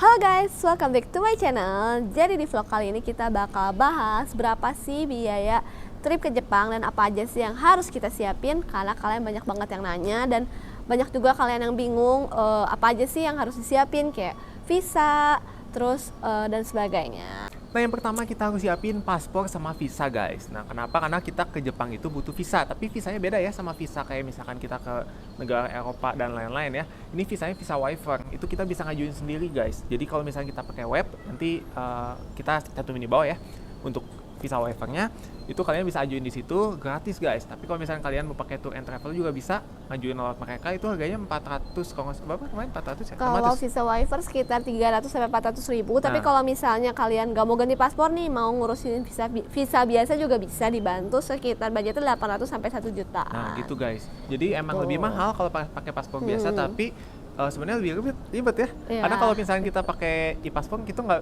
Halo guys, welcome back to my channel. Jadi di vlog kali ini kita bakal bahas berapa sih biaya trip ke Jepang dan apa aja sih yang harus kita siapin, karena kalian banyak banget yang nanya dan banyak juga kalian yang bingung apa aja sih yang harus disiapin, kayak visa, terus dan sebagainya. Nah, yang pertama kita harus siapin paspor sama visa, guys. Nah, kenapa? Karena kita ke Jepang itu butuh visa, tapi visanya beda ya sama visa kayak misalkan kita ke negara Eropa dan lain-lain ya. Ini visanya visa waiver, itu kita bisa ngajuin sendiri, guys. Jadi kalau misalnya kita pakai web, nanti kita cantumin di bawah ya. Untuk visa waivernya, itu kalian bisa ajuin di situ gratis, guys. Tapi kalau misalnya kalian mau pakai tour and travel juga bisa ngajuin lewat mereka, itu harganya 400, kalau nggak salah berapa kemarin, 400 ya? Kalau visa waiver sekitar 300 sampai 400 ribu, tapi kalau misalnya kalian nggak mau ganti paspor nih, mau ngurusin visa biasa juga bisa dibantu, sekitar budgetnya 800 sampai 1 juta. Nah gitu, guys. Jadi emang lebih mahal kalau pakai paspor biasa, tapi sebenarnya lebih ribet ya. Karena kalau misalnya kita pakai e-paspor, kita nggak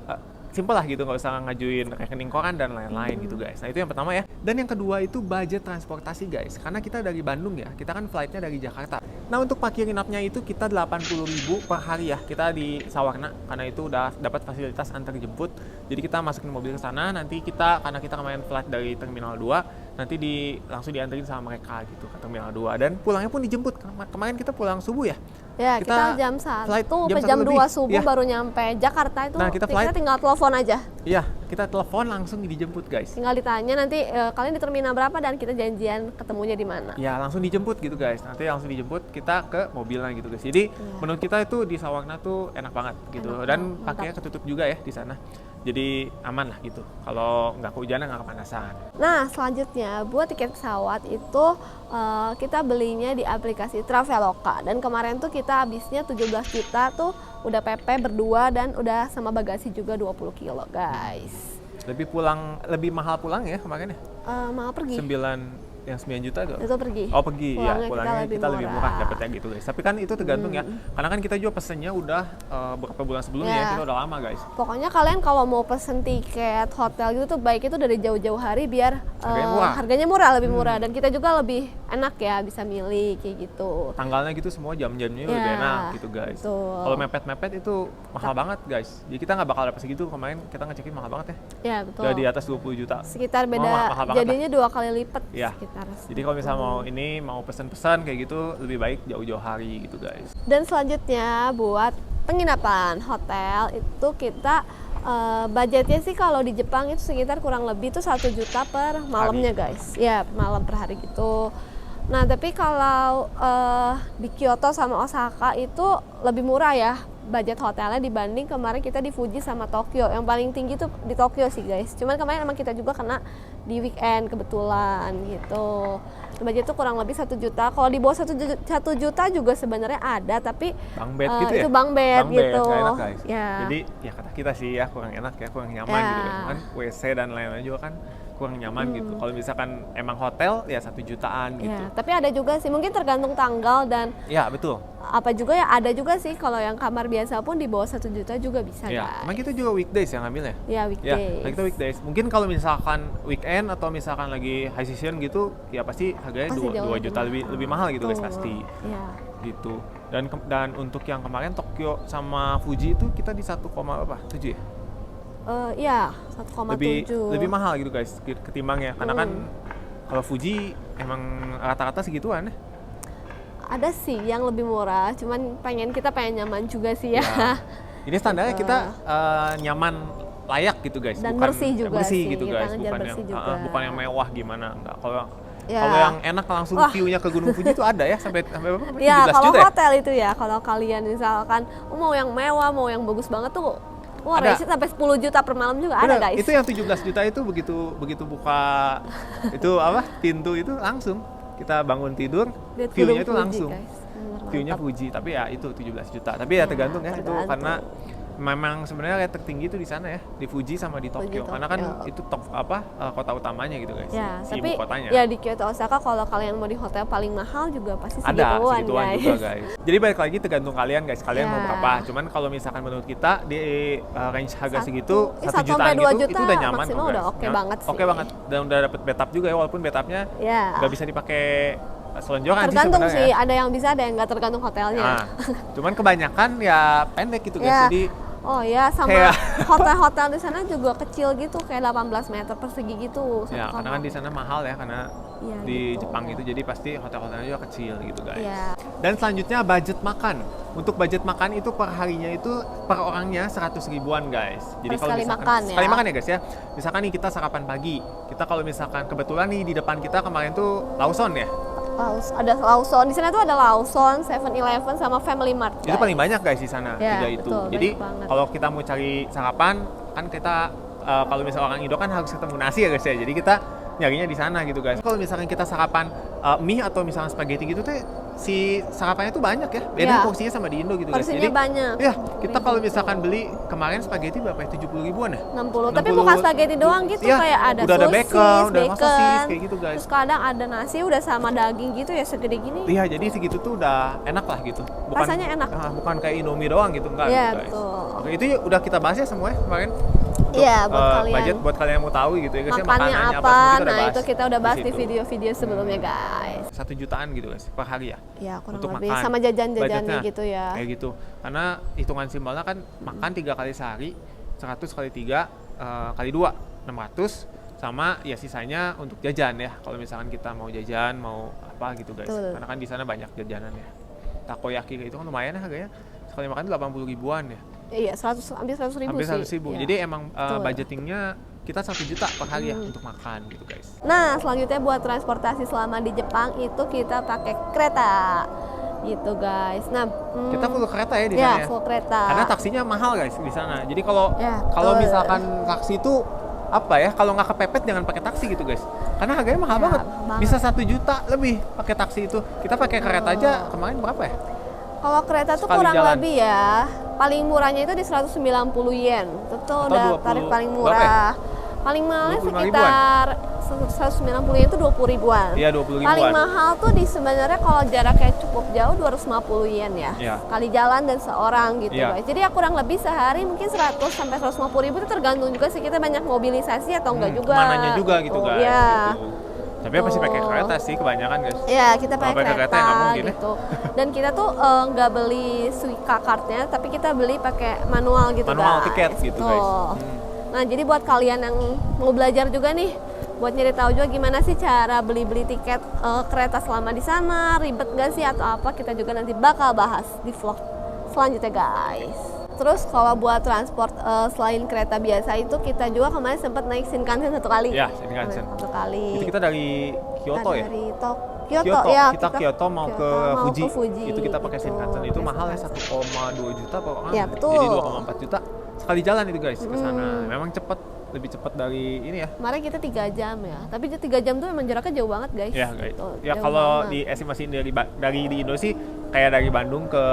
simpel lah gitu, nggak usah ngajuin rekening koran dan lain-lain gitu, guys. Nah itu yang pertama ya. Dan yang kedua itu budget transportasi, guys. Karena kita dari Bandung ya, kita kan flightnya dari Jakarta. Nah untuk parkir inapnya itu kita 80.000 per hari ya. Kita di Sawarna, karena itu udah dapat fasilitas antar jemput. Jadi kita masukin mobil ke sana, nanti karena kita kemarin flight dari Terminal 2, nanti langsung dianterin sama mereka gitu ke Terminal 2. Dan pulangnya pun dijemput. Kemarin kita pulang subuh ya. Ya, kita jam 1 sampai jam 2 subuh ya. Baru nyampe Jakarta itu. Nah, kita tinggal telepon aja. Iya, kita telepon langsung dijemput, guys. Tinggal ditanya nanti kalian di terminal berapa dan kita janjian ketemunya di mana. Ya, langsung dijemput gitu, guys. Nanti langsung dijemput kita ke mobilnya gitu, guys. Jadi menurut kita itu di Sawarna tuh enak banget gitu. Dan pakainya ketutup juga ya di sana. Jadi aman lah gitu. Kalau nggak kehujanan, nggak kepanasan. Nah, selanjutnya buat tiket pesawat itu kita belinya di aplikasi Traveloka. Dan kemarin tuh kita habisnya 17 juta tuh udah PP berdua dan udah sama bagasi juga 20 kilo, guys. Lebih mahal pulang ya kemarin ya? Mahal pergi. 9 juta tuh. Itu pergi. Oh, pergi. Pulangnya kita lebih murah dapetnya gitu, guys. Tapi kan itu tergantung ya. Karena kan kita juga pesennya udah beberapa bulan sebelumnya ya. Kita udah lama, guys. Pokoknya kalian kalau mau pesen tiket hotel gitu tuh baik itu dari jauh-jauh hari biar harganya murah, lebih murah, dan kita juga lebih enak ya, bisa milih kayak gitu. Tanggalnya gitu semua, jam-jamnya lebih enak gitu, guys. Kalau mepet-mepet itu mahal banget, guys. Jadi kita nggak bakal dapet segitu. Kemarin kita ngecekin mahal banget ya. Ya, betul. Udah di atas 20 juta. Sekitar beda, jadinya 2 kali lipat. Ya. Jadi kalau misalnya mau pesen-pesan kayak gitu, lebih baik jauh-jauh hari gitu, guys. Dan selanjutnya buat penginapan hotel itu kita budgetnya sih kalau di Jepang itu sekitar kurang lebih tuh 1 juta per malamnya, guys. Ya, malam per hari gitu. Nah, tapi kalau di Kyoto sama Osaka itu lebih murah ya budget hotelnya dibanding kemarin kita di Fuji sama Tokyo. Yang paling tinggi tuh di Tokyo sih, guys. Cuman kemarin emang kita juga kena di weekend kebetulan gitu. Budget itu kurang lebih 1 juta. Kalau di bawah 1 juta juga sebenarnya ada, tapi bang bed gitu ya? Itu bang bed gitu. Gak enak, guys. Ya. Jadi ya kata kita sih ya kurang enak ya, kurang nyaman gitu ya. Kan WC dan lain-lain juga kan kurang nyaman gitu. Kalau misalkan emang hotel ya 1 jutaan gitu. Ya, tapi ada juga sih, mungkin tergantung tanggal dan ya betul. Apa juga ya, ada juga sih kalau yang kamar biasa pun di bawah 1 juta juga bisa, ya, emang kita juga weekdays yang ngambilnya. Ya, weekdays. Ya, kita weekdays. Mungkin kalau misalkan weekend atau misalkan lagi high season gitu, ya pasti harganya 2 juta lebih mahal gitu, guys, pasti. Ya. Gitu. Dan untuk yang kemarin Tokyo sama Fuji itu kita di 1,7 ya? Iya, 1,7. Lebih mahal gitu, guys, ketimbang ya. Karena kan kalau Fuji emang rata-rata segituan ya. Ada sih yang lebih murah, cuman kita pengen nyaman juga sih ya. Ini standarnya kita nyaman, layak gitu, guys. Dan bersih juga sih, gitu, guys. Bukan yang mewah gimana, enggak. Kalau yang enak langsung view-nya ke Gunung Fuji itu ada ya sampai berapa? 17 ya, kalau juta hotel itu ya. Kalau kalian misalkan mau yang mewah, mau yang bagus banget tuh, range sampai 10 juta per malam juga ada, guys. Itu yang 17 juta itu begitu buka itu pintu itu langsung kita bangun tidur, view-nya itu langsung. View-nya Fuji, tapi ya itu 17 juta. Tapi ya tergantung ya, itu karena memang sebenarnya rate tertinggi itu di sana ya, di Fuji sama di Tokyo. Karena kan itu kota utamanya gitu, guys. Ya, tapi kotanya. Ya di Kyoto Osaka kalau kalian mau di hotel paling mahal juga pasti segituan, guys. Juga, guys. Jadi balik lagi tergantung kalian, guys. Kalian mau berapa? Cuman kalau misalkan menurut kita di range harga segitu 1 jutaan gitu, itu udah nyaman, maksimal udah oke banget sih. Oke banget. Dan udah dapet bathtub juga ya, walaupun bathtubnya nggak bisa dipakai selonjoran tergantung sih, ada yang bisa, ada yang nggak, tergantung hotelnya. Cuman kebanyakan ya pendek gitu, guys. Jadi Oh ya, sama Kayak- hotel-hotel di sana juga kecil gitu, kayak 18 meter persegi gitu. Ya, satu karena kan kamar. di sana mahal ya, karena Iya, di gitu. Jepang itu jadi pasti hotel-hotelnya juga kecil gitu guys. Iya. Dan selanjutnya budget makan. Untuk budget makan itu per harinya itu per orangnya 100 ribuan guys. Jadi Per sekali misalkan makan ya? sekali makan ya guys ya. Misalkan nih kita sarapan pagi, kita kalau misalkan kebetulan nih di depan kita kemarin tuh Lawson ya. Ada Lawson, di sana tuh ada Lawson, 7-Eleven sama Family Mart. Itu guys. paling banyak guys di sana, Ya, tiga itu. betul, Jadi banyak banget. kalau kita mau cari sarapan, kan kita kalau misalnya orang Indo kan harus ketemu nasi ya guys ya. Jadi kita nyarinya di sana gitu guys. Kalau misalkan kita sarapan mie atau misalnya spaghetti gitu tuh si sarapannya tuh banyak ya. Beda Ya. porsinya sama di Indo gitu guys. Porsinya banyak. Ya, kita kalau misalkan beli kemarin spaghetti berapa ya? 70 ribuan ya? 60. Tapi bukan spaghetti doang gitu, Iya, kayak ada udah ada sosis, bacon, udah ada sosis kayak gitu guys. Terus kadang ada nasi udah sama daging gitu ya segede gini. Iya, jadi segitu tuh udah enak lah gitu. Bukan, Rasanya enak. Bukan kayak Indomie doang gitu, enggak Iya, gitu guys. betul. Oke, itu udah kita bahas ya semua ya kemarin. Untuk, Iya, buat kalian. budget buat kalian yang mau tahu gitu ya guys ya, Makannya makanannya apa? semua kita udah Nah, bahas itu kita udah bahas di situ. video-video sebelumnya, guys. 1 jutaan gitu guys per hari ya. Ya, kurang Untuk lebih makan. sama jajan-jajannya Budgetnya gitu ya. Kayak gitu. Karena hitungan simpelnya kan makan 3 kali sehari, 100 kali 3 kali 2, 600 sama ya sisanya untuk jajan ya. Kalau misalkan kita mau jajan, mau apa gitu guys. Betul. Karena kan di sana banyak jajanan ya. Takoyaki itu kan lumayan ya harganya. Sekali makan 80 ribuan ya. Iya, 100 hampir 100 ribu Hampir sih. 100 ribu. Iya. Jadi emang Betul. budgetingnya kita 1 juta per hari ya untuk makan gitu guys. Nah, selanjutnya buat transportasi selama di Jepang itu kita pakai kereta. Gitu, guys. Nah, Kita full kereta ya di ya, sana ya. full kereta. Karena taksinya mahal guys di sana. Jadi kalau Ya, kalau betul. misalkan taksi itu apa ya? Kalau nggak kepepet jangan pakai taksi gitu guys. Karena harganya mahal Ya, banget. mahal banget. Bisa 1 juta lebih pakai taksi itu. Kita pakai kereta aja kemarin berapa ya? Kalau kereta tuh Sekali kurang jalan. lebih ya. Paling murahnya itu di 190 yen. Itu Atau udah 20 tarif paling berapa ya? murah. Paling mahalnya 25 sekitar 190 yen itu 20 ribuan. Iya, 20 ribuan. Paling mahal tuh di sebenarnya kalau jaraknya cukup jauh 250 yen ya. Iya. Kali jalan dan seorang gitu Iya. guys. Jadi ya kurang lebih sehari mungkin 100 sampai 150 ribu itu tergantung juga sih kita banyak mobilisasi atau enggak juga. Kemananya juga gitu guys. Iya. Gitu. Tapi ya pasti pakai kereta sih kebanyakan guys. Ya, kita Kalau pakai pakai kereta kereta, ya nggak mungkin ya. gitu. Dan kita tuh nggak beli Suica cardnya, tapi kita beli pakai manual gitu Manual guys. tiket gitu, guys. Tuh. Nah, jadi buat kalian yang mau belajar juga nih, buat nyari tahu juga gimana sih cara beli tiket kereta selama di sana, ribet gak sih atau apa, kita juga nanti bakal bahas di vlog selanjutnya guys. Terus kalau buat transport selain kereta biasa itu kita juga kemarin sempat naik Shinkansen satu kali. Ya, Shinkansen. Satu kali. Itu kita dari Kyoto ya? Dari Kyoto, ya, kita Kyoto mau ke Fuji. Itu kita pakai gitu. Shinkansen. Itu Pakai mahal ya, Shinkansen. 1,2 juta per orang. Ya, betul. Jadi 2,4 juta sekali jalan itu guys ke sana. Memang cepet, lebih cepat dari ini ya. Kemarin kita 3 jam ya, tapi 3 jam tuh emang jaraknya jauh banget guys. Ya guys. Gitu, Ya jauh kalau banget. di estimasi dari di Indo sih kayak dari Bandung ke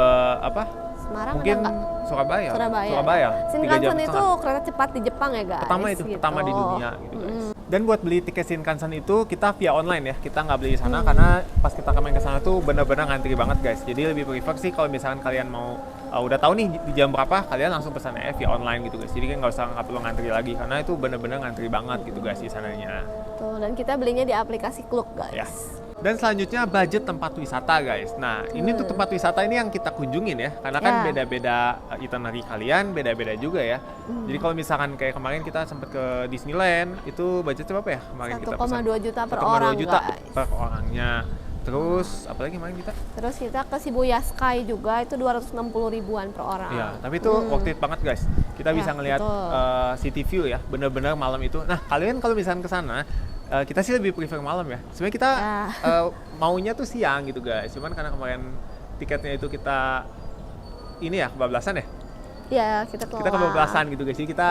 apa? Semarang Mungkin ada nggak? Surabaya. Surabaya. 3 jam Shinkansen itu setengah. kereta cepat di Jepang ya guys. Pertama itu, gitu. pertama di dunia gitu guys. Dan buat beli tiket Shinkansen itu kita via online ya, kita nggak beli di sana karena pas kita kemarin ke sana tuh benar-benar ngantri banget guys. Jadi lebih prefer sih kalau misalkan kalian mau udah tahu nih di jam berapa, kalian langsung pesan via online gitu guys. Jadi kan nggak perlu ngantri lagi karena itu benar-benar ngantri banget gitu guys di sananya. Tuh, dan kita belinya di aplikasi Klook guys. Ya. Dan selanjutnya budget tempat wisata guys. Nah ini tuh tempat wisata ini yang kita kunjungin ya, karena kan Ya. beda-beda itinerary kalian, beda-beda juga ya. Jadi kalau misalkan kayak kemarin kita sempat ke Disneyland, itu budgetnya berapa ya kemarin kita pesan? 1,2 juta per 1,2 orang juta guys. per orangnya. Terus apalagi kemarin kita? Terus kita ke Shibuya Sky juga itu 260 ribuan per orang. Ya, tapi itu worth it banget guys. Kita Ya, bisa ngelihat betul. city view ya, bener-bener malam itu. Nah, kalian kalau misalkan ke sana, kita sih lebih prefer malam ya. Sebenarnya kita Ya. maunya tuh siang gitu guys. Cuman karena kemarin tiketnya itu kita ini ya kebablasan ya. Ya, kita Kita kebablasan gitu guys. Jadi kita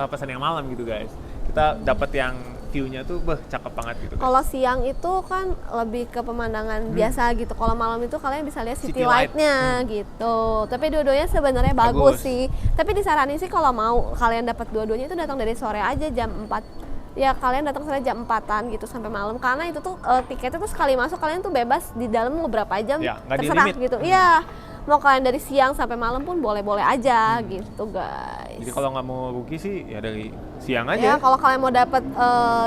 pesan yang malam gitu guys. Kita dapat yang view-nya tuh cakep banget gitu guys. Kalau siang itu kan lebih ke pemandangan biasa gitu. Kalau malam itu kalian bisa lihat city City light. light-nya gitu. Tapi dua-duanya sebenarnya Bagus. bagus sih. Tapi disaranin sih kalau mau kalian dapat dua-duanya itu datang dari sore aja jam 4. Ya kalian datang sore jam 4-an gitu sampai malam karena itu tuh tiketnya tuh sekali masuk kalian tuh bebas di dalam mau berapa jam Ya, nggak di terserah limit. gitu. Iya. mau kalian dari siang sampai malam pun boleh-boleh aja gitu guys. Jadi kalau nggak mau rugi sih ya dari siang aja. Ya kalau kalian mau dapat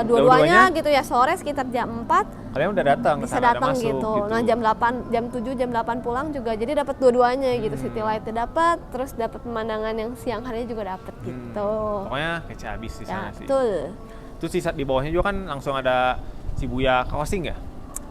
dua-duanya gitu ya sore sekitar jam 4 kalian udah datang ke bisa sana, datang masuk, gitu. Nah jam 8, jam 7, jam 8 pulang juga jadi dapat dua-duanya gitu. City Light-nya dapat, terus dapat pemandangan yang siang harinya juga dapat gitu. Pokoknya kece habis di sana sih. Betul. Terus di bawahnya juga kan langsung ada Shibuya Crossing ya?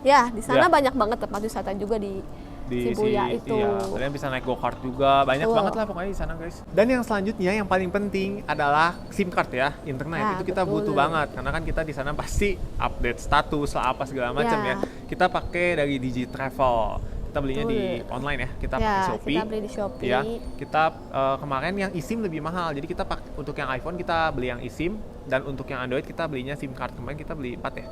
Ya, di sana Ya. banyak banget tempat wisata juga di Shibuya itu. Iya, kalian bisa naik go-kart juga, banyak banget lah pokoknya di sana guys. Dan yang selanjutnya yang paling penting adalah SIM card ya, internet. Ya, itu kita betul. butuh banget karena kan kita di sana pasti update status lah apa segala macam ya. Kita pakai dari Digitravel. Kita belinya di online ya, kita pakai Shopee. Kita beli di Shopee. Ya, kita kemarin yang eSIM lebih mahal. Jadi kita untuk yang iPhone kita beli yang eSIM dan untuk yang Android kita belinya SIM card. Kemarin kita beli 4 ya.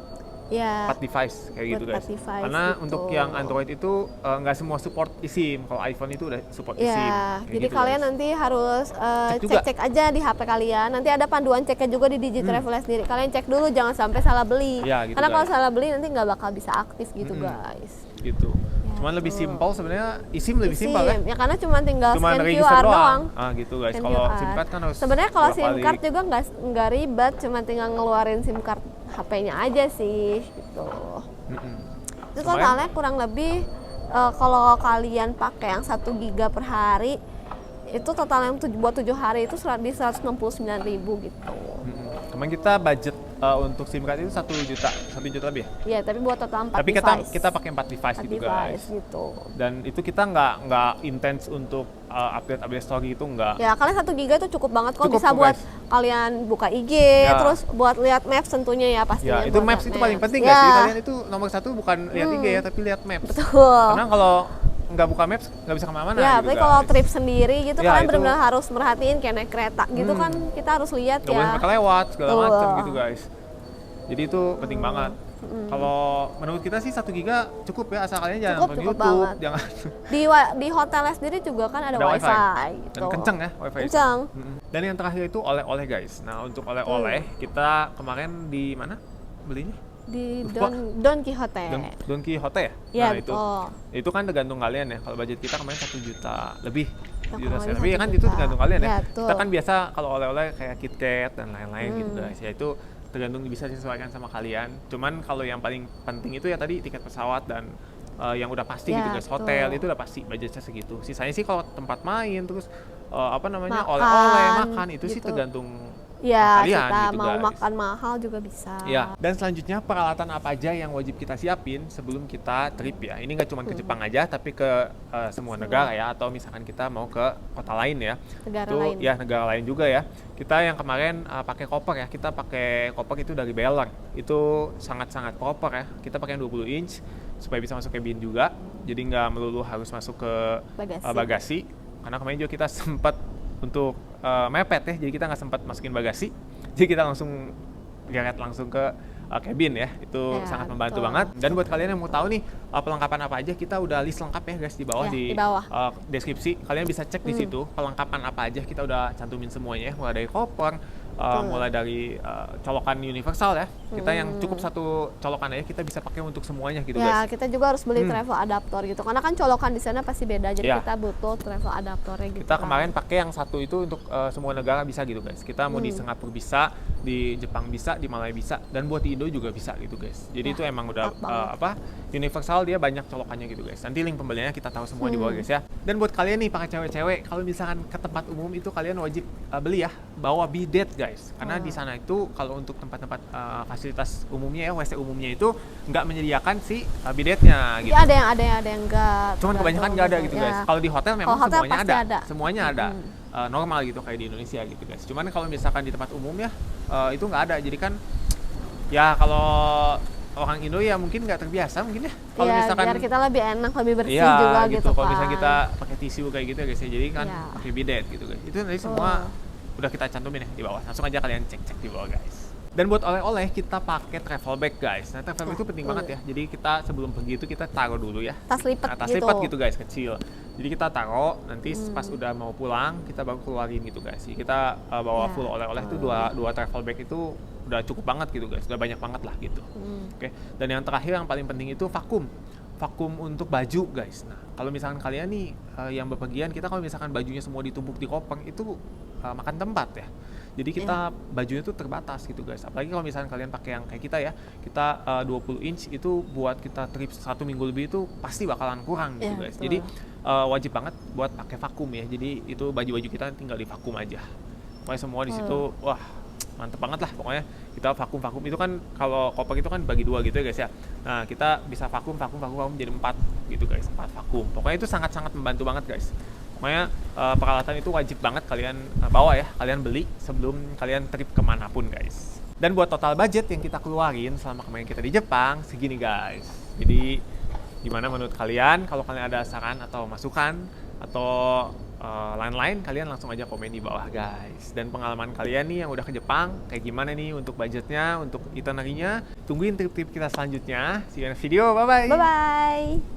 Ya. 4 device kayak gitu guys. 4 device Karena gitu. untuk yang Android itu nggak semua support eSIM. Kalau iPhone itu udah support eSIM. Ya, kayak jadi gitu, kalian guys. nanti harus Cek juga. cek-cek aja di HP kalian. Nanti ada panduan ceknya juga di Digitravel sendiri. Kalian cek dulu, jangan sampai salah beli. Ya, gitu, Karena kalau guys. salah beli nanti nggak bakal bisa aktif gitu guys. Gitu. Cuman lebih tuh. simpel sebenarnya eSIM lebih simpel ya. Ya karena cuma tinggal Cuman scan register QR doang. Gitu guys. Scan Kalau QR. SIM card kan harus Sebenarnya kalau SIM bolak-balik. card juga nggak ribet, cuma tinggal ngeluarin SIM card HP-nya aja sih gitu. Itu Lumayan. totalnya kurang lebih kalau kalian pakai yang 1 giga per hari itu total yang buat 7 hari itu di 169.000 gitu. Kemarin kita budget untuk SIM card itu 1 juta lebih ya. Iya, tapi buat total 4 Tapi device. kita pakai 4 device 4 gitu device guys. gitu. Dan itu kita nggak intens untuk update story itu nggak. Ya, kalian 1 giga itu cukup banget kok, Cukup bisa kok, buat guys. kalian buka IG, Ya. terus buat lihat maps tentunya ya pastinya. Ya, itu buat maps lihat itu paling penting Ya. guys. Jadi kalian itu nomor 1 bukan lihat IG ya, tapi lihat maps. Betul. Karena kalau nggak buka maps nggak bisa kemana-mana. Ya, gitu, tapi guys. kalau trip sendiri gitu Ya, kalian itu- benar-benar harus merhatiin kayak naik kereta gitu kan kita harus lihat nggak boleh ya. sampai lewat segala Betul. macam gitu guys. Jadi itu penting banget. Kalau menurut kita sih 1 giga cukup ya, asal kalian jangan nonton Cukup YouTube, banget. jangan Di hotelnya sendiri juga kan ada ada wifi, dan gitu. kenceng ya wifi. itu. Kenceng. Dan yang terakhir itu oleh-oleh guys. Nah untuk oleh-oleh kita kemarin di mana belinya? Di Lupa. Don Quixote. Don Quixote ya? Iya, Nah betul. itu kan tergantung kalian ya. Kalau budget kita kemarin 1 juta lebih. Ya, 1 juta kalau tapi ini kan 1 itu juta. tergantung kalian ya. Ya, betul. Kita kan biasa kalau oleh-oleh kayak KitKat dan lain-lain gitu guys. Ya itu tergantung bisa disesuaikan sama kalian. Cuman kalau yang paling penting itu ya tadi tiket pesawat dan yang udah pasti Ya, gitu guys. Hotel betul. itu udah pasti budgetnya segitu. Sisanya sih kalau tempat main terus apa namanya Makan, oleh-oleh makan itu sih gitu. tergantung Ya, kalian kita gitu mau guys. makan mahal juga bisa. Ya, dan selanjutnya peralatan apa aja yang wajib kita siapin sebelum kita trip ya. Ini nggak cuma ke Jepang aja, tapi ke semua negara ya. Atau misalkan kita mau ke kota lain ya. Negara Itu lain. ya negara lain juga ya. Kita yang kemarin pakai koper ya. Kita pakai koper itu dari Beller. Itu sangat-sangat proper ya. Kita pakai yang 20 inch supaya bisa masuk cabin juga. Jadi nggak melulu harus masuk ke bagasi. Karena kemarin juga kita sempat untuk mepet ya, jadi kita nggak sempat masukin bagasi, jadi kita langsung geret langsung ke cabin ya, itu Ya, sangat membantu betul. banget. Dan buat kalian yang mau tahu nih perlengkapan apa aja, kita udah list lengkap ya guys di bawah Ya, di di bawah. deskripsi. Kalian bisa cek di situ perlengkapan apa aja kita udah cantumin semuanya, mulai dari koper, mulai dari colokan universal ya. Kita yang cukup satu colokan aja kita bisa pakai untuk semuanya gitu Ya, guys. kita juga harus beli travel adaptor gitu. Karena kan colokan di sana pasti beda, jadi Ya. kita butuh travel adaptornya gitu. Kita kan. kemarin pakai yang satu itu untuk semua negara bisa gitu guys. Kita mau di Singapura bisa, di Jepang bisa, di Malaya bisa, dan buat di Indo juga bisa gitu guys. Jadi Wah, itu emang udah mantap banget. universal, dia banyak colokannya gitu guys. Nanti link pembeliannya kita tahu semua di bawah guys ya. Dan buat kalian nih pakai cewek-cewek, kalau misalkan ke tempat umum itu kalian wajib beli ya, bawa bidet guys. Karena di sana itu kalau untuk tempat-tempat fasilitas umumnya ya, WC umumnya itu nggak menyediakan si bidetnya gitu. Ya, ada yang enggak. Cuman kebanyakan nggak ada gitu guys. Kalau di hotel memang Kalau hotel semuanya pasti ada. ada. Semuanya ada. Normal gitu kayak di Indonesia gitu guys. Cuman kalau misalkan di tempat umum ya itu nggak ada. Jadi kan ya kalau orang Indo ya mungkin nggak terbiasa mungkin ya. Kalau Ya, misalkan biar kita lebih enak, lebih bersih iya, juga gitu Kalau kan. misalnya kita pakai tisu kayak gitu ya guys ya. Jadi kan Iya. pakai bidet gitu guys. Itu nanti semua udah kita cantumin ya di bawah. Langsung aja kalian cek-cek di bawah guys. Dan buat oleh-oleh kita pakai travel bag guys. Nah travel bag itu penting banget ya. Jadi kita sebelum pergi itu kita taruh dulu ya. Tas lipat Nah, tas gitu. lipat gitu guys, kecil. Jadi kita taruh, nanti pas udah mau pulang kita baru keluarin gitu guys. Jadi kita bawa Ya. full oleh-oleh itu dua travel bag itu udah cukup banget gitu guys. Udah banyak banget lah gitu. Oke. Dan yang terakhir yang paling penting itu vakum. Vakum untuk baju guys. Nah kalau misalkan kalian nih yang bepergian, kita kalau misalkan bajunya semua ditumpuk di koper itu makan tempat ya. Jadi kita bajunya tuh terbatas gitu guys. Apalagi kalau misalkan kalian pakai yang kayak kita ya, kita 20 inch itu buat kita trip 1 minggu lebih itu pasti bakalan kurang gitu guys. Betul. Jadi wajib banget buat pakai vakum ya. Jadi itu baju-baju kita tinggal di vakum aja. Pokoknya semua di situ, wah mantep banget lah pokoknya. Kita vakum itu kan kalau koper itu kan bagi 2 gitu ya guys ya. Nah kita bisa vakum jadi 4 gitu guys, 4 vakum. Pokoknya itu sangat-sangat membantu banget guys. Pokoknya peralatan itu wajib banget kalian bawa ya, kalian beli sebelum kalian trip kemanapun guys. Dan buat total budget yang kita keluarin selama kemarin kita di Jepang segini guys. Jadi gimana menurut kalian? Kalau kalian ada saran atau masukan atau lain-lain, kalian langsung aja komen di bawah guys. Dan pengalaman kalian nih yang udah ke Jepang kayak gimana nih untuk budgetnya, untuk itinerary-nya. Tungguin trip-trip kita selanjutnya. See you in the video, bye bye. Bye bye.